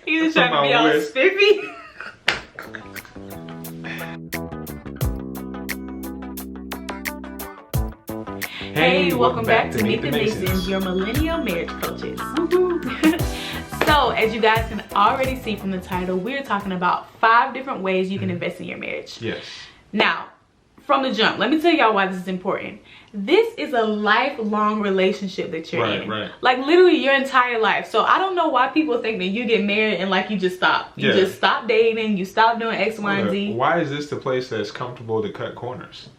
He was trying to be all spiffy. Hey, welcome back to Meet the Masons, your millennial marriage coaches. So, as you guys can already see from the title, we're talking about 5 different ways you can invest in your marriage. Yes. Now, from the jump, let me tell y'all why this is important. This is a lifelong relationship that you're in. Right. Like literally your entire life. So I don't know why people think that you get married and like you just stop. You just stop dating, you stop doing X, Y, and Z. Why is this the place that's comfortable to cut corners?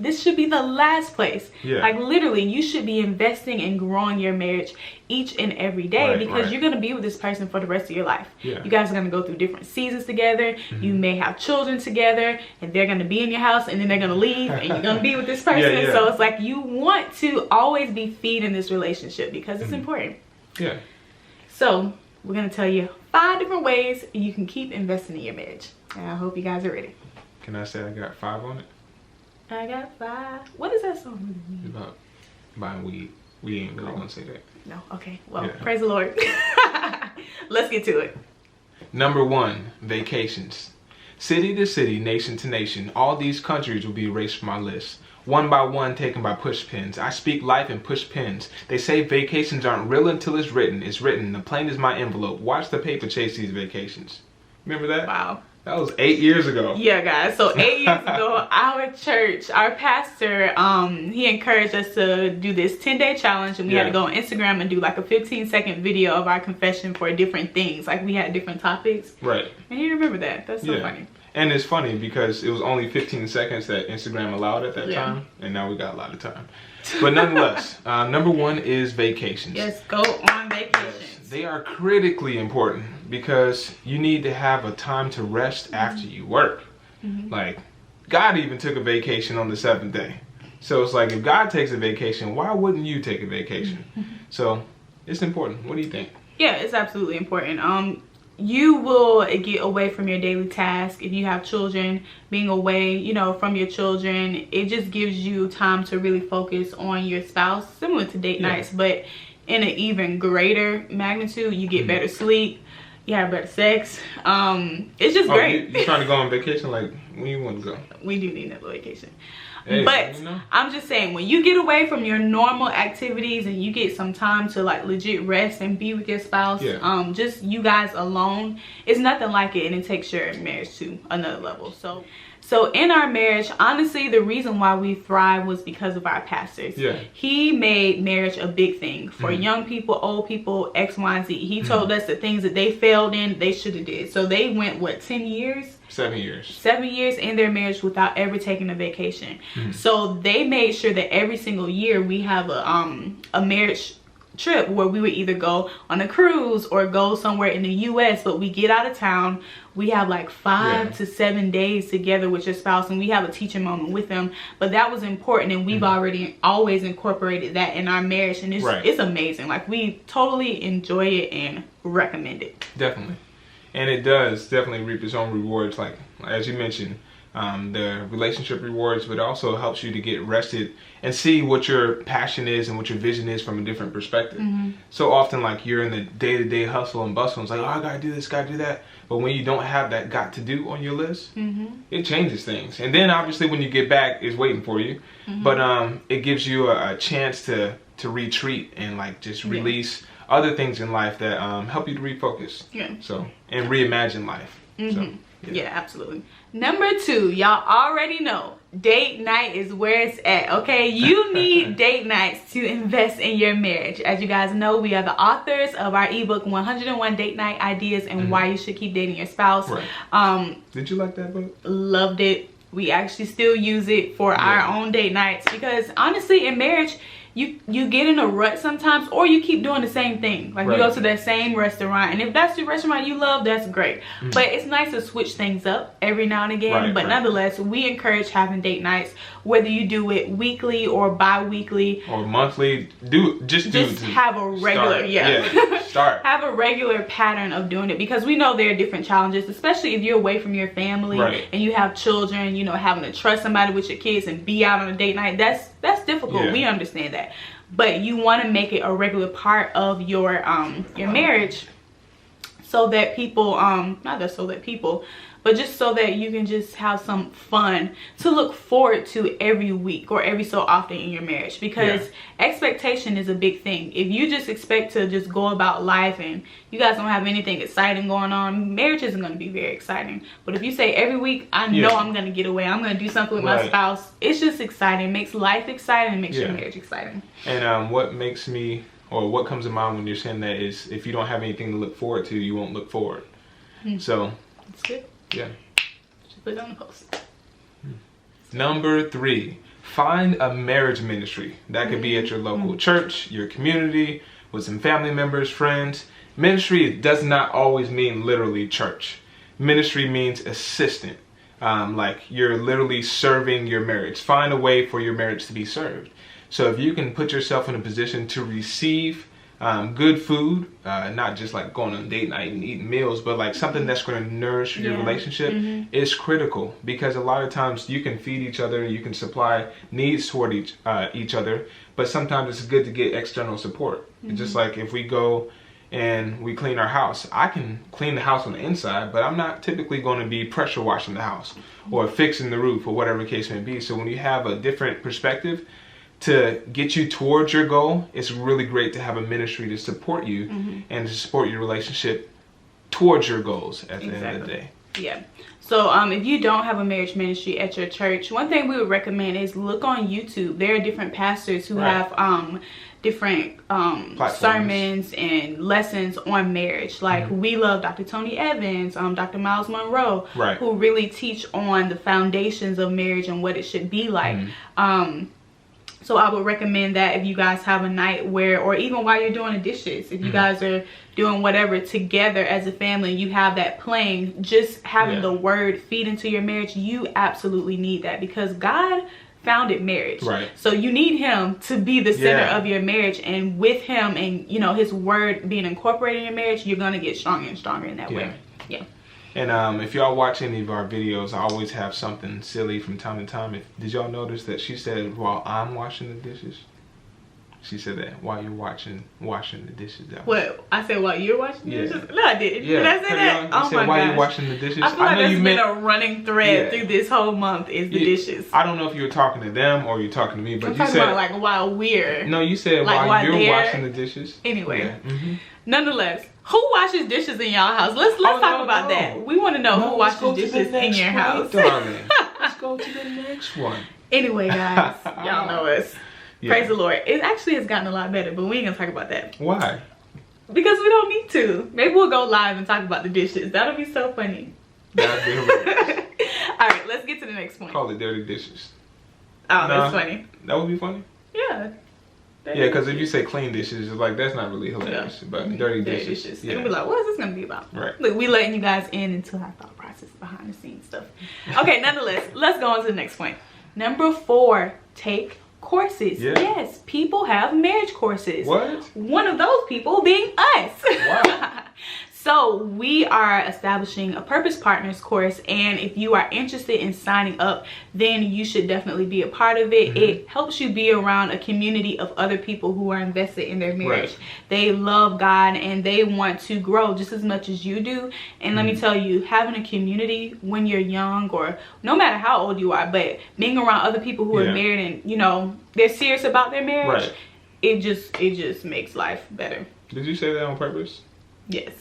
This should be the last place. Yeah. Like literally, you should be investing and growing your marriage each and every day because you're going to be with this person for the rest of your life. Yeah. You guys are going to go through different seasons together. You may have children together and they're going to be in your house and then they're going to leave and you're going to be with this person. So it's like you want to always be feeding this relationship because it's important. Yeah. So we're going to tell you 5 different ways you can keep investing in your marriage. And I hope you guys are ready. Can I say I got 5 on it? I got 5. What is that song? It's about buying weed. We ain't really gonna say that. No. Okay. Well, praise the Lord. Let's get to it. Number 1, vacations. City to city, nation to nation, all these countries will be erased from my list. One by one, taken by push pins. I speak life in push pins. They say vacations aren't real until it's written. It's written. The plane is my envelope. Watch the paper chase these vacations. Remember that? Wow. That was 8 years ago. Yeah, guys. So 8 years ago, our church, our pastor, he encouraged us to do this 10-day challenge, and we had to go on Instagram and do like a 15-second video of our confession for different things. Like we had different topics. Right. And he remembered that. That's so funny. And it's funny because it was only 15 seconds that Instagram allowed at that time, and now we got a lot of time. But nonetheless, number 1 is vacations. Yes, go on vacations. They are critically important because you need to have a time to rest after you work. Like, God even took a vacation on the 7th day. So it's like, if God takes a vacation, why wouldn't you take a vacation? So it's important. What do you think? Yeah, it's absolutely important. You will get away from your daily task. If you have children, being away, you know, from your children, it just gives you time to really focus on your spouse, similar to date nights, but in an even greater magnitude. You get better sleep, you have better sex. It's just great. You trying to go on vacation? Like, when you want to go? We do need a vacation. Hey, but you know? I'm just saying, when you get away from your normal activities and you get some time to like legit rest and be with your spouse, just you guys alone, it's nothing like it, and it takes your marriage to another level. So in our marriage, honestly, the reason why we thrive was because of our pastors. He made marriage a big thing for young people, old people, X, Y, and Z. He told us the things that they failed in, they should have did. So they went, what, 10 years? 7 years. 7 years in their marriage without ever taking a vacation. So they made sure that every single year we have a marriage trip where we would either go on a cruise or go somewhere in the US, but we get out of town, we have like 5 to 7 days together with your spouse, and we have a teaching moment with them. But that was important, and we've already always incorporated that in our marriage, and it's amazing. Like, we totally enjoy it and recommend it. Definitely. And it does definitely reap its own rewards, like as you mentioned, the relationship rewards, but it also helps you to get rested and see what your passion is and what your vision is from a different perspective. So often, like, you're in the day-to-day hustle and bustle, and it's like, oh, I gotta do this, gotta do that. But when you don't have that got to do on your list, it changes things. And then obviously when you get back, it's waiting for you. But it gives you a chance to retreat and like just release other things in life that help you to refocus. So, and reimagine life. So, yeah, absolutely. Number 2, y'all already know, date night is where it's at, okay? You need date nights to invest in your marriage. As you guys know, we are the authors of our ebook, 101 Date Night Ideas and Why You Should Keep Dating Your Spouse. Did you like that book? Loved it. We actually still use it for our own date nights because honestly, in marriage, you get in a rut sometimes, or you keep doing the same thing. Like, you go to that same restaurant, and if that's your restaurant you love, that's great. But it's nice to switch things up every now and again. But nonetheless, we encourage having date nights, whether you do it weekly or bi-weekly or monthly. Just have a regular have a regular pattern of doing it, because we know there are different challenges, especially if you're away from your family and you have children. You know, having to trust somebody with your kids and be out on a date night, that's difficult. We understand that. but you want to make it a regular part of your marriage, so that people but just so that you can just have some fun to look forward to every week or every so often in your marriage. Because expectation is a big thing. If you just expect to just go about life and you guys don't have anything exciting going on, marriage isn't going to be very exciting. But if you say every week, I know I'm going to get away, I'm going to do something with my spouse, it's just exciting. It makes life exciting and makes your marriage exciting. And what comes to mind when you're saying that is, if you don't have anything to look forward to, you won't look forward. So that's good. Yeah. Just put it on the post. Number 3, find a marriage ministry. That could be at your local church, your community, with some family members, friends. Ministry does not always mean literally church. Ministry means assistant. Like you're literally serving your marriage. Find a way for your marriage to be served. So if you can put yourself in a position to receive good food, not just like going on date night and eating meals, but like something that's going to nourish your relationship is critical, because a lot of times you can feed each other, you can supply needs toward each other, but sometimes it's good to get external support. It's just like if we go and we clean our house, I can clean the house on the inside, but I'm not typically going to be pressure washing the house or fixing the roof or whatever the case may be. So when you have a different perspective to get you towards your goal, it's really great to have a ministry to support you and to support your relationship towards your goals at the end of the day. Yeah. So if you don't have a marriage ministry at your church, one thing we would recommend is look on YouTube. There are different pastors who have different sermons and lessons on marriage. Like we love Dr. Tony Evans, Dr. Miles Monroe, who really teach on the foundations of marriage and what it should be like. So I would recommend that if you guys have a night where, or even while you're doing the dishes, if you guys are doing whatever together as a family, you have that playing, just having the word feed into your marriage. You absolutely need that, because God founded marriage. So you need him to be the center of your marriage, and with him and, you know, his word being incorporated in your marriage, you're going to get stronger and stronger in that way. And if y'all watch any of our videos, I always have something silly from time to time. Did y'all notice that she said, while I'm washing the dishes? She said that while you're washing the dishes. What? I said while you're washing the dishes? No, I didn't. Yeah. Did I say that? Oh my gosh. While you're washing the dishes? I feel like that's been a running thread through this whole month is the dishes. I don't know if you were talking to them or you're talking to me, but you said about like while we're. No, you said like while you're washing the dishes. Anyway. Nonetheless, who washes dishes in y'all house? Let's talk about that. We want to know who washes dishes in your house. Let's go to the next one. Anyway, guys, y'all know us. Praise the Lord. It actually has gotten a lot better, but we ain't gonna talk about that. Why? Because we don't need to. Maybe we'll go live and talk about the dishes. That'll be so funny. That'd be hilarious. All right, let's get to the next point. Call it dirty dishes. Oh, that's funny. That would be funny? Yeah. Yeah, because if you say clean dishes, it's like, that's not really hilarious. But dirty dishes. You'll be like, what is this going to be about? Right. Look, we letting you guys in into our thought process behind the scenes stuff. Okay, nonetheless, let's go on to the next point. Number 4, take courses. Yes, people have marriage courses. What? One of those people being us. Wow. So we are establishing a Purpose Partners course, and if you are interested in signing up, then you should definitely be a part of it. It helps you be around a community of other people who are invested in their marriage. They love God and they want to grow just as much as you do. And let me tell you, having a community when you're young, or no matter how old you are, but being around other people who are married and, you know, they're serious about their marriage, it just makes life better. Did you say that on purpose? Yes.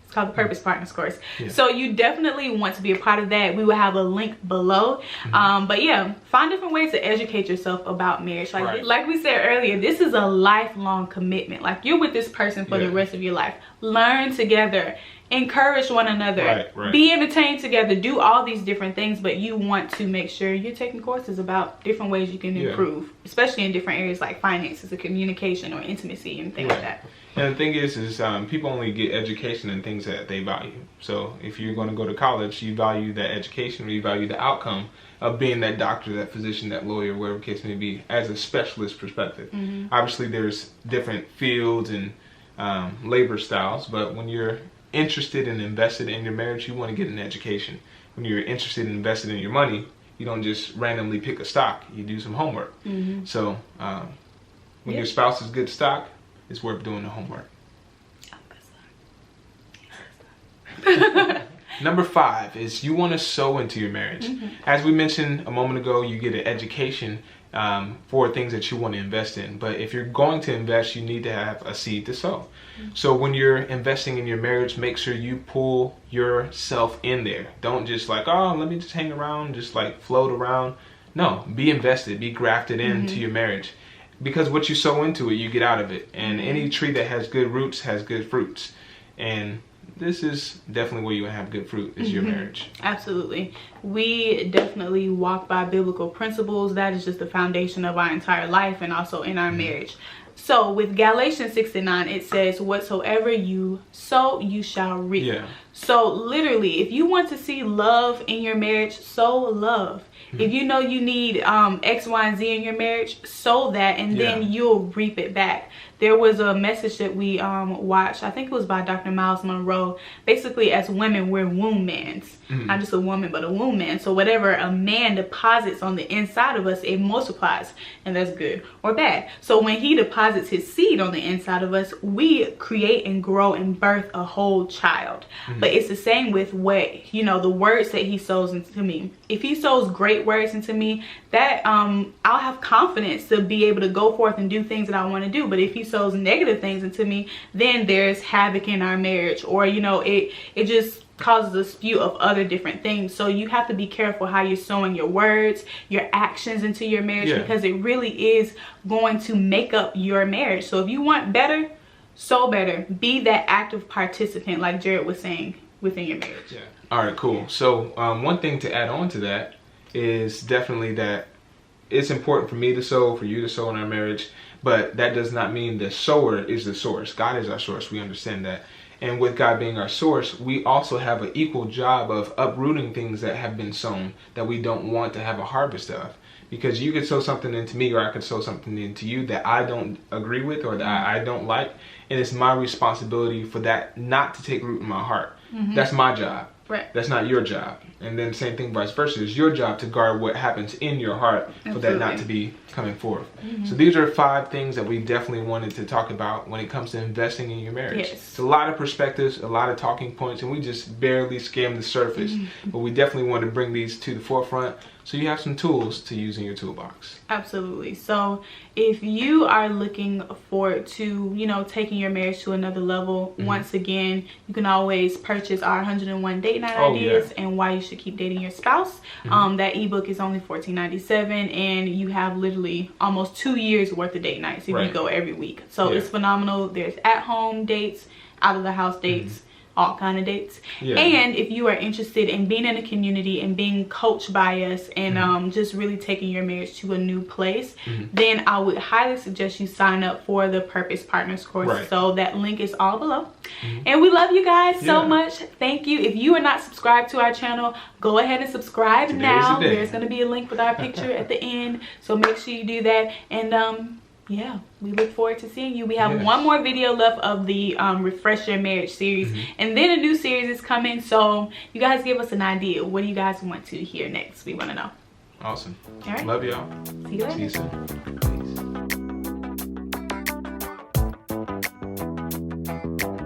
It's called the Purpose Partners course. So you definitely want to be a part of that. We will have a link below. But yeah, find different ways to educate yourself about marriage. Like we said earlier, this is a lifelong commitment. Like, you're with this person for the rest of your life. Learn together. Encourage one another. Be entertained together. Do all these different things. But you want to make sure you're taking courses about different ways you can improve. Especially in different areas like finances or communication or intimacy and things like that. And the thing is people only get education in things that they value. So if you're going to go to college, you value that education, or you value the outcome of being that doctor, that physician, that lawyer, whatever the case may be, as a specialist perspective. Obviously, there's different fields and labor styles, but when you're interested and invested in your marriage, you want to get an education. When you're interested and invested in your money, you don't just randomly pick a stock. You do some homework. So When your spouse is good stock, it's worth doing the homework. Number 5 is you want to sow into your marriage. As we mentioned a moment ago, you get an education for things that you want to invest in. But if you're going to invest, you need to have a seed to sow. So when you're investing in your marriage, make sure you pull yourself in there. Don't just like, oh, let me just hang around, just like float around. No, be invested, be grafted into your marriage. Because what you sow into it, you get out of it. And any tree that has good roots has good fruits. And this is definitely where you have good fruit, is your marriage. Absolutely. We definitely walk by biblical principles. That is just the foundation of our entire life and also in our marriage. So with Galatians 6:9, it says, whatsoever you sow, you shall reap. Yeah. So literally, if you want to see love in your marriage, sow love. If you know you need X, Y, and Z in your marriage, sow that, and then you'll reap it back. There was a message that we watched, I think it was by Dr. Miles Monroe. Basically, as women, we're womb mans. Not just a woman, but a womb man. So whatever a man deposits on the inside of us, it multiplies, and that's good or bad. So when he deposits his seed on the inside of us, we create and grow and birth a whole child. But it's the same with what, you know, the words that he sows into me. If he sows great words into me, that I'll have confidence to be able to go forth and do things that I want to do. But if he sows negative things into me, then there's havoc in our marriage, or you know, it just causes a spew of other different things. So you have to be careful how you're sowing your words, your actions into your marriage, because it really is going to make up your marriage. So if you want better, sow better. Be that active participant, like Jared was saying, within your marriage. All right, cool. So one thing to add on to that is definitely that it's important for me to sow, for you to sow in our marriage, but that does not mean the sower is the source. God is our source. We understand that. And with God being our source, we also have an equal job of uprooting things that have been sown that we don't want to have a harvest of. Because you could sow something into me, or I could sow something into you that I don't agree with, or that I don't like. And it's my responsibility for that not to take root in my heart. That's my job. Right. That's not your job. And then same thing vice versa. It's your job to guard what happens in your heart for that not to be coming forth. So these are 5 things that we definitely wanted to talk about when it comes to investing in your marriage. It's a lot of perspectives, a lot of talking points, and we just barely skimmed the surface. But we definitely want to bring these to the forefront so you have some tools to use in your toolbox. Absolutely. So if you are looking forward to, you know, taking your marriage to another level, once again, you can always purchase our 101 date night ideas and why you should keep dating your spouse. That ebook is only $14.97, and you have literally almost 2 years worth of date nights if you go every week. So it's phenomenal. There's at-home dates, out-of-the-house dates, all kind of dates. And if you are interested in being in a community and being coached by us and just really taking your marriage to a new place, then I would highly suggest you sign up for the Purpose Partners course. So that link is all below. And we love you guys so much. Thank you. If you are not subscribed to our channel, go ahead and subscribe now. There's going to be a link with our picture at the end, so make sure you do that. And yeah, we look forward to seeing you. We have one more video left of the Refresh Your Marriage series, and then a new series is coming. So you guys give us an idea. What do you guys want to hear next? We want to know. Awesome. All right. Love y'all. See you later. See you soon. Peace.